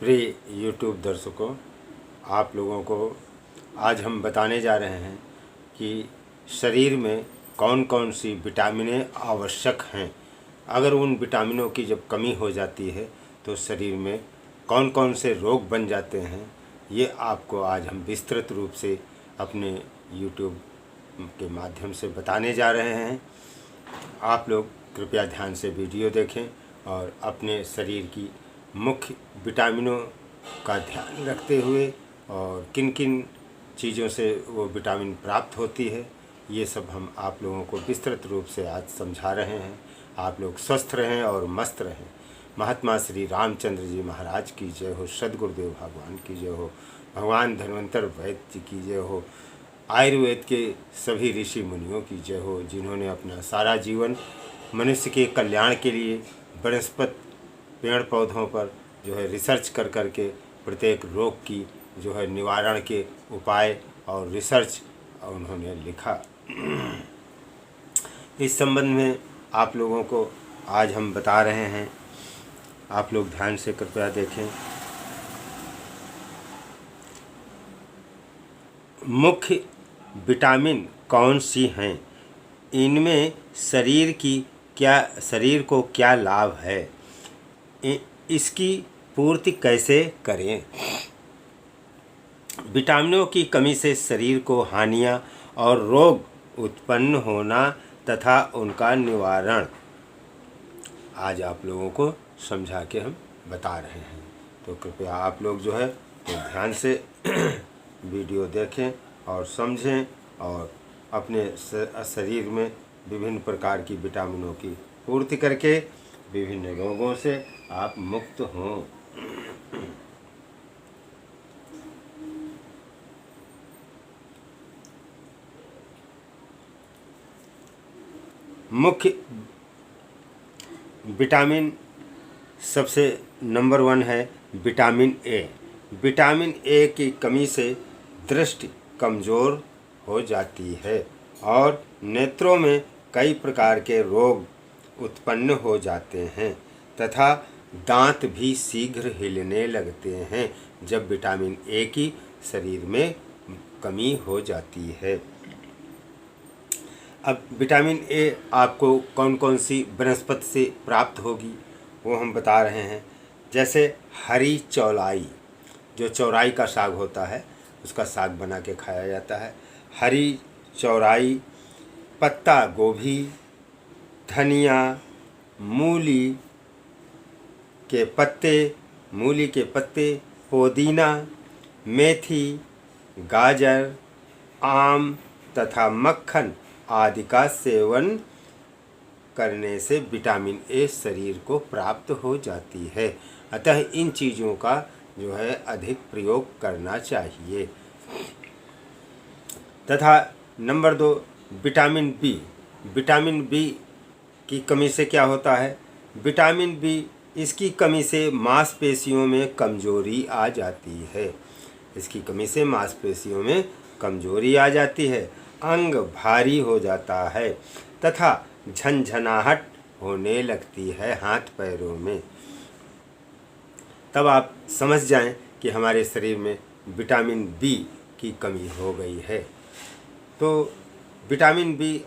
प्रिय यूट्यूब दर्शकों, आप लोगों को आज हम बताने जा रहे हैं कि शरीर में कौन कौन सी विटामिनें आवश्यक हैं। अगर उन विटामिनों की जब कमी हो जाती है तो शरीर में कौन कौन से रोग बन जाते हैं, ये आपको आज हम विस्तृत रूप से अपने यूट्यूब के माध्यम से बताने जा रहे हैं। आप लोग कृपया ध्यान से वीडियो देखें और अपने शरीर की मुख्य विटामिनों का ध्यान रखते हुए और किन किन चीज़ों से वो विटामिन प्राप्त होती है, ये सब हम आप लोगों को विस्तृत रूप से आज समझा रहे हैं। आप लोग स्वस्थ रहें और मस्त रहें। महात्मा श्री रामचंद्र जी महाराज की जय हो, सद्गुरुदेव भगवान की जय हो, भगवान धन्वंतर वैद्य जी की जय हो, आयुर्वेद के सभी ऋषि मुनियों की जय हो, जिन्होंने अपना सारा जीवन मनुष्य के कल्याण के लिए वनस्पति पेड़ पौधों पर जो है रिसर्च कर के प्रत्येक रोग की जो है निवारण के उपाय और रिसर्च उन्होंने लिखा। इस संबंध में आप लोगों को आज हम बता रहे हैं। आप लोग ध्यान से कृपया देखें। मुख्य विटामिन कौन सी हैं, इनमें शरीर को क्या लाभ है, इसकी पूर्ति कैसे करें। विटामिनों की कमी से शरीर को हानियां और रोग उत्पन्न होना तथा उनका निवारण आज आप लोगों को समझा के हम बता रहे हैं। तो कृपया आप लोग जो है तो ध्यान से वीडियो देखें और समझें और अपने शरीर में विभिन्न प्रकार की विटामिनों की पूर्ति करके विभिन्न रोगों से आप मुक्त हों। मुख्य विटामिन सबसे नंबर 1 है विटामिन ए। विटामिन ए की कमी से दृष्टि कमज़ोर हो जाती है और नेत्रों में कई प्रकार के रोग उत्पन्न हो जाते हैं तथा दांत भी शीघ्र हिलने लगते हैं जब विटामिन ए की शरीर में कमी हो जाती है। अब विटामिन ए आपको कौन कौन सी वनस्पति से प्राप्त होगी वो हम बता रहे हैं। जैसे हरी चौलाई, जो चौराई का साग होता है उसका साग बना के खाया जाता है। हरी चौराई, पत्ता गोभी, धनिया, मूली के पत्ते, पुदीना, मेथी, गाजर, आम तथा मक्खन आदि का सेवन करने से विटामिन ए शरीर को प्राप्त हो जाती है। अतः इन चीज़ों का जो है अधिक प्रयोग करना चाहिए। तथा number 2 vitamin B. Vitamin B की कमी से क्या होता है? विटामिन बी, इसकी कमी से मांसपेशियों में कमजोरी आ जाती है। इसकी कमी से मांसपेशियों में कमजोरी आ जाती है, अंग भारी हो जाता है तथा झनझनाहट होने लगती है हाथ पैरों में। तब आप समझ जाएं कि हमारे शरीर में विटामिन बी की कमी हो गई है। तो विटामिन बी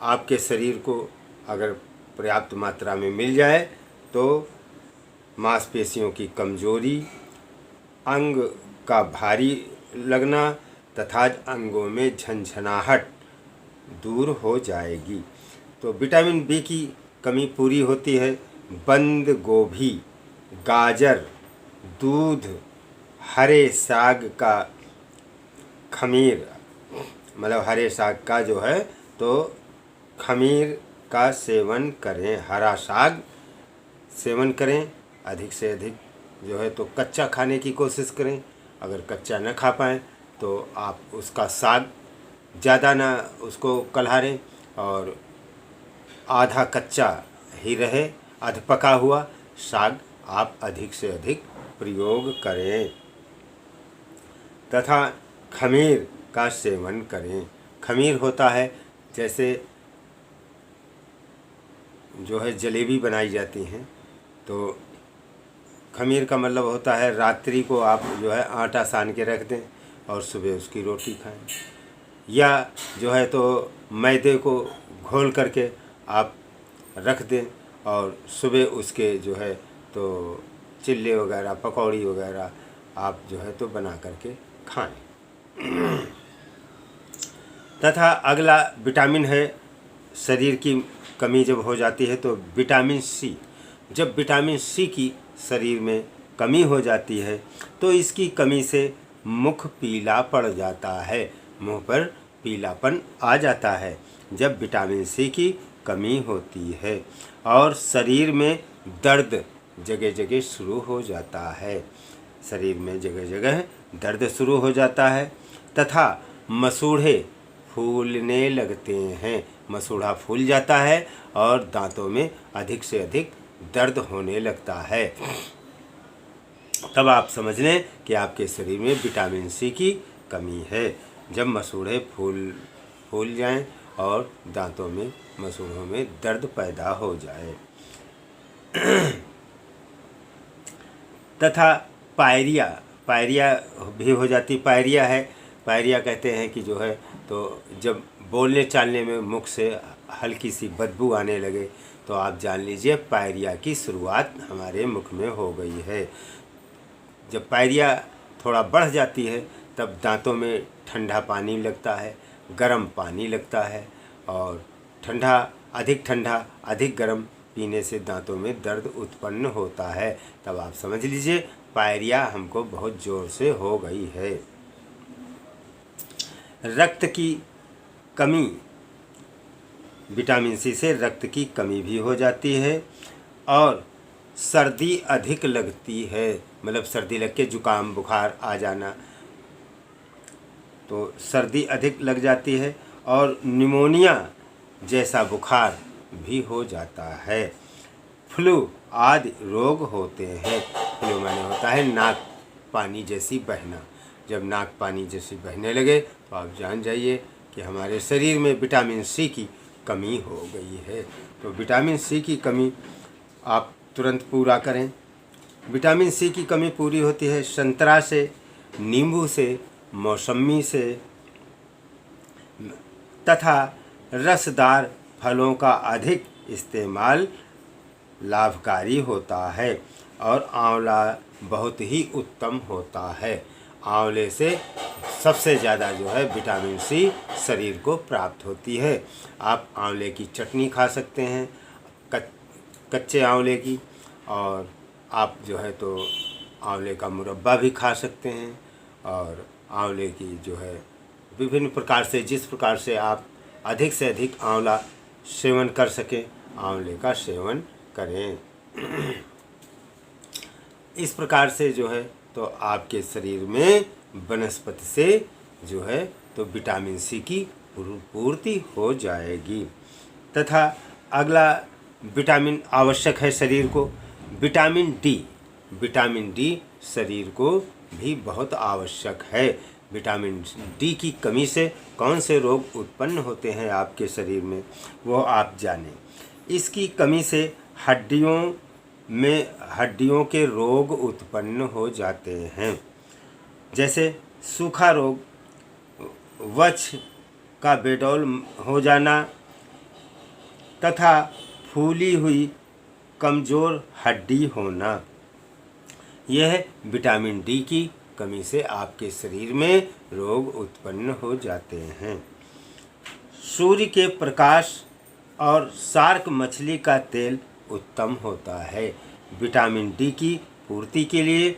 आपके शरीर को अगर पर्याप्त मात्रा में मिल जाए तो मांसपेशियों की कमजोरी, अंग का भारी लगना तथा अंगों में झंझनाहट दूर हो जाएगी। तो विटामिन बी की कमी पूरी होती है बंद गोभी, गाजर, दूध, हरे साग का खमीर, मतलब हरे साग का जो है तो खमीर का सेवन करें। हरा साग सेवन करें, अधिक से अधिक जो है तो कच्चा खाने की कोशिश करें। अगर कच्चा न खा पाएँ तो आप उसका साग ज़्यादा ना उसको कल्हारें और आधा कच्चा ही रहे, आधा पका हुआ साग आप अधिक से अधिक प्रयोग करें तथा खमीर का सेवन करें। खमीर होता है जैसे जो है जलेबी बनाई जाती हैं तो खमीर का मतलब होता है रात्रि को आप जो है आटा सान के रख दें और सुबह उसकी रोटी खाएं, या जो है तो मैदे को घोल करके आप रख दें और सुबह उसके जो है तो चिल्ले वगैरह पकौड़ी वगैरह आप जो है तो बना करके खाएं। तथा अगला विटामिन है, शरीर की कमी जब हो जाती है तो विटामिन सी। जब विटामिन सी की शरीर में कमी हो जाती है तो इसकी कमी से मुख पीला पड़ जाता है, मुंह पर पीलापन आ जाता है जब विटामिन सी की कमी होती है, और शरीर में दर्द जगह जगह शुरू हो जाता है, शरीर में जगह जगह दर्द शुरू हो जाता है। तथा मसूड़े फूलने लगते हैं, मसूड़ा फूल जाता है और दांतों में अधिक से अधिक दर्द होने लगता है। तब आप समझ लें कि आपके शरीर में विटामिन सी की कमी है, जब मसूड़े फूल जाएं और दांतों में मसूड़ों में दर्द पैदा हो जाए। तथा पायरिया भी हो जाती। पायरिया कहते हैं कि जो है तो जब बोलने चालने में मुख से हल्की सी बदबू आने लगे तो आप जान लीजिए पायरिया की शुरुआत हमारे मुख में हो गई है। जब पायरिया थोड़ा बढ़ जाती है तब दांतों में ठंडा पानी लगता है, गर्म पानी लगता है, और ठंडा अधिक गर्म पीने से दांतों में दर्द उत्पन्न होता है। तब आप समझ लीजिए पायरिया हमको बहुत ज़ोर से हो गई है। रक्त की कमी, विटामिन सी से रक्त की कमी भी हो जाती है, और सर्दी अधिक लगती है, मतलब सर्दी लग के जुकाम बुखार आ जाना, तो सर्दी अधिक लग जाती है, और निमोनिया जैसा बुखार भी हो जाता है। फ्लू आदि रोग होते हैं। फ्लू माने होता है नाक पानी जैसी बहना। जब नाक पानी जैसी बहने लगे तो आप जान जाइए कि हमारे शरीर में विटामिन सी की कमी हो गई है। तो विटामिन सी की कमी आप तुरंत पूरा करें। विटामिन सी की कमी पूरी होती है संतरा से, नींबू से, मौसमी से, तथा रसदार फलों का अधिक इस्तेमाल लाभकारी होता है, और आंवला बहुत ही उत्तम होता है। आंवले से सबसे ज़्यादा जो है विटामिन सी शरीर को प्राप्त होती है। आप आंवले की चटनी खा सकते हैं, कच्चे आंवले की, और आप जो है तो आंवले का मुरब्बा भी खा सकते हैं, और आंवले की जो है विभिन्न प्रकार से, जिस प्रकार से आप अधिक से अधिक आंवला सेवन कर सकें, आंवले का सेवन करें। इस प्रकार से जो है तो आपके शरीर में वनस्पति से जो है तो विटामिन सी की पूर्ति हो जाएगी। तथा अगला विटामिन आवश्यक है शरीर को, विटामिन डी शरीर को भी बहुत आवश्यक है। विटामिन डी की कमी से कौन से रोग उत्पन्न होते हैं आपके शरीर में, वो आप जानें। इसकी कमी से हड्डियों के रोग उत्पन्न हो जाते हैं, जैसे सूखा रोग, वक्ष का बेडौल हो जाना, तथा फूली हुई कमज़ोर हड्डी होना। यह विटामिन डी की कमी से आपके शरीर में रोग उत्पन्न हो जाते हैं। सूर्य के प्रकाश और शार्क मछली का तेल उत्तम होता है। विटामिन डी की पूर्ति के लिए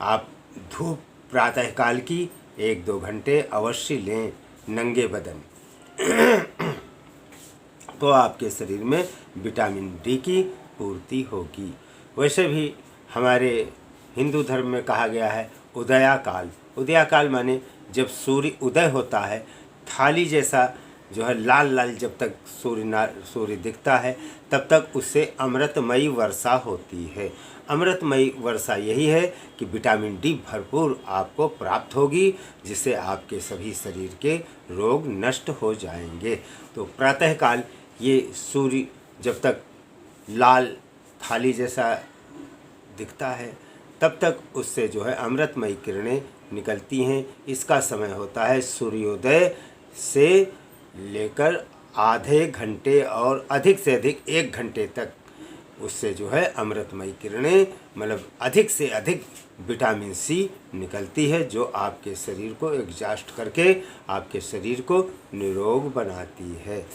आप धूप प्रातःकाल की 1-2 घंटे अवश्य लें नंगे बदन, तो आपके शरीर में विटामिन डी की पूर्ति होगी। वैसे भी हमारे हिंदू धर्म में कहा गया है उदयाकाल माने जब सूर्य उदय होता है, थाली जैसा जो है लाल लाल जब तक सूर्य दिखता है तब तक उससे अमृतमयी वर्षा होती है। अमृतमयी वर्षा यही है कि विटामिन डी भरपूर आपको प्राप्त होगी, जिससे आपके सभी शरीर के रोग नष्ट हो जाएंगे। तो प्रातःकाल ये सूर्य जब तक लाल थाली जैसा दिखता है तब तक उससे जो है अमृतमयी किरणें निकलती हैं। इसका समय होता है सूर्योदय से लेकर आधे घंटे और अधिक से अधिक 1 घंटे तक। उससे जो है अमृतमयी किरणें मतलब अधिक से अधिक विटामिन सी निकलती है, जो आपके शरीर को एग्जॉस्ट करके आपके शरीर को निरोग बनाती है।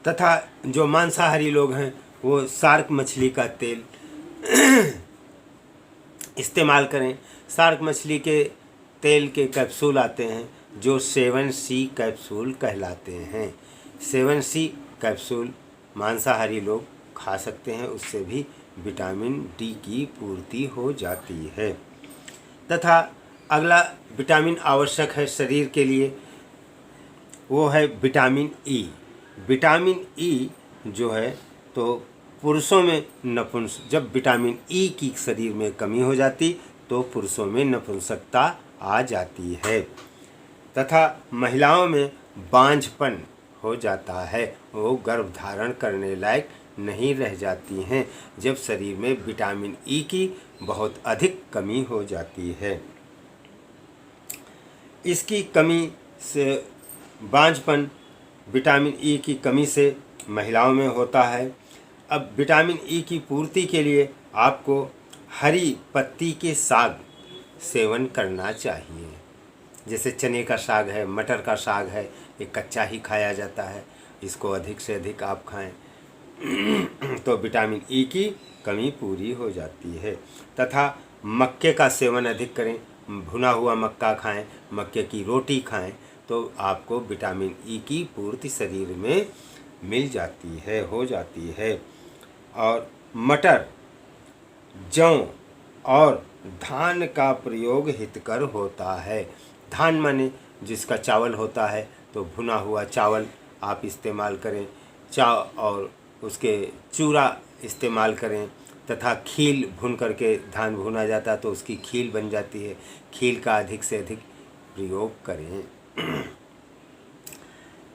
तथा जो मांसाहारी लोग हैं वो शार्क मछली का तेल इस्तेमाल करें। शार्क मछली के तेल के कैप्सूल आते हैं जो 7C कैप्सूल कहलाते हैं। 7C कैप्सूल मांसाहारी लोग खा सकते हैं, उससे भी विटामिन डी की पूर्ति हो जाती है। तथा अगला विटामिन आवश्यक है शरीर के लिए, वो है विटामिन ई। विटामिन ई जो है तो पुरुषों में जब विटामिन ई की शरीर में कमी हो जाती तो पुरुषों में नपुंसकता आ जाती है। तथा महिलाओं में बांझपन हो जाता है, वो गर्भ धारण करने लायक नहीं रह जाती हैं जब शरीर में विटामिन ई की बहुत अधिक कमी हो जाती है। इसकी कमी से बांझपन विटामिन ई की कमी से महिलाओं में होता है। अब विटामिन ई की पूर्ति के लिए आपको हरी पत्ती के साग सेवन करना चाहिए। जैसे चने का साग है, मटर का साग है, ये कच्चा ही खाया जाता है, इसको अधिक से अधिक आप खाएं तो विटामिन ई की कमी पूरी हो जाती है। तथा मक्के का सेवन अधिक करें, भुना हुआ मक्का खाएं, मक्के की रोटी खाएं तो आपको विटामिन ई की पूर्ति शरीर में मिल जाती है, हो जाती है। और मटर, जौ और धान का प्रयोग हितकर होता है। धान माने जिसका चावल होता है, तो भुना हुआ चावल आप इस्तेमाल करें, और उसके चूरा इस्तेमाल करें। तथा खील भून करके धान भुना जाता है तो उसकी खील बन जाती है, खील का अधिक से अधिक प्रयोग करें।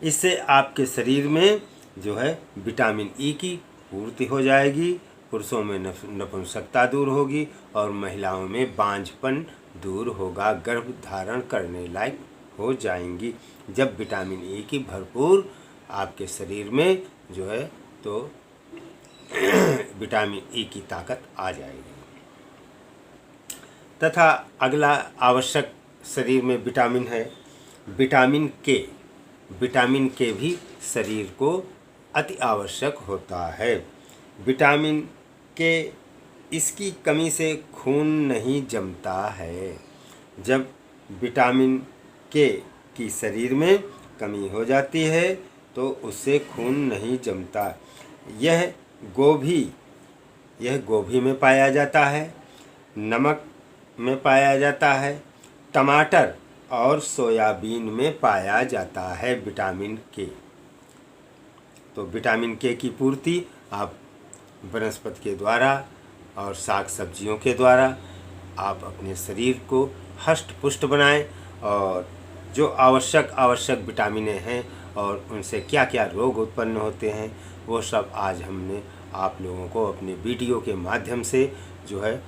इससे आपके शरीर में जो है विटामिन ई की पूर्ति हो जाएगी, पुरुषों में नपुंसकता दूर होगी और महिलाओं में बांझपन दूर होगा, गर्भ धारण करने लायक हो जाएंगी जब विटामिन ई की भरपूर आपके शरीर में जो है तो विटामिन ई की ताकत आ जाएगी। तथा अगला आवश्यक शरीर में विटामिन है विटामिन के। विटामिन के भी शरीर को अति आवश्यक होता है। विटामिन के, इसकी कमी से खून नहीं जमता है। जब विटामिन के की शरीर में कमी हो जाती है तो उससे खून नहीं जमता। यह गोभी में पाया जाता है, नमक में पाया जाता है, टमाटर और सोयाबीन में पाया जाता है विटामिन के। तो विटामिन के की पूर्ति आप वनस्पति के द्वारा और साग सब्जियों के द्वारा आप अपने शरीर को हष्ट पुष्ट बनाएं। और जो आवश्यक विटामिनें हैं और उनसे क्या क्या रोग उत्पन्न होते हैं वो सब आज हमने आप लोगों को अपने वीडियो के माध्यम से जो है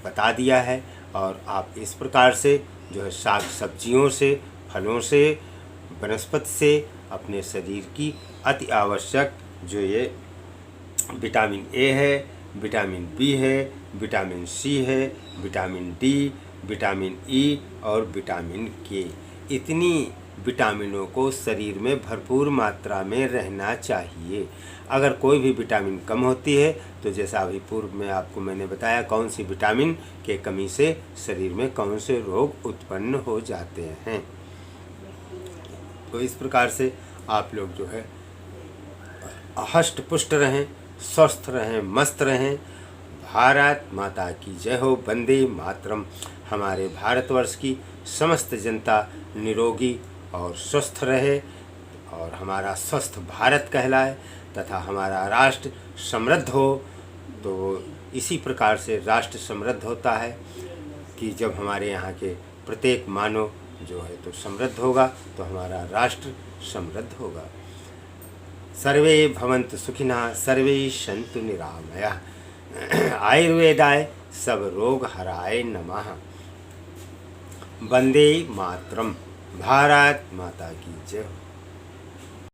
बता दिया है। और आप इस प्रकार से जो है साग सब्जियों से, फलों से, वनस्पति से अपने शरीर की अति आवश्यक जो ये विटामिन ए है, विटामिन बी है, विटामिन सी है, विटामिन डी, विटामिन ई और विटामिन के, इतनी विटामिनों को शरीर में भरपूर मात्रा में रहना चाहिए। अगर कोई भी विटामिन कम होती है तो जैसा अभी पूर्व में आपको मैंने बताया कौन सी विटामिन के कमी से शरीर में कौन से रोग उत्पन्न हो जाते हैं। तो इस प्रकार से आप लोग जो है हष्ट पुष्ट रहें, स्वस्थ रहें, मस्त रहें। भारत माता की जय हो, वंदे मातरम। हमारे भारतवर्ष की समस्त जनता निरोगी और स्वस्थ रहे और हमारा स्वस्थ भारत कहलाए तथा हमारा राष्ट्र समृद्ध हो। तो इसी प्रकार से राष्ट्र समृद्ध होता है कि जब हमारे यहाँ के प्रत्येक मानव जो है तो समृद्ध होगा तो हमारा राष्ट्र समृद्ध होगा। सर्वे भवन्तु सुखिनः, सर्वे सन्तु निरामयाः। आयुर्वेदाय सब रोग हराय नमः। वंदे मातरम। भारत माता की जय।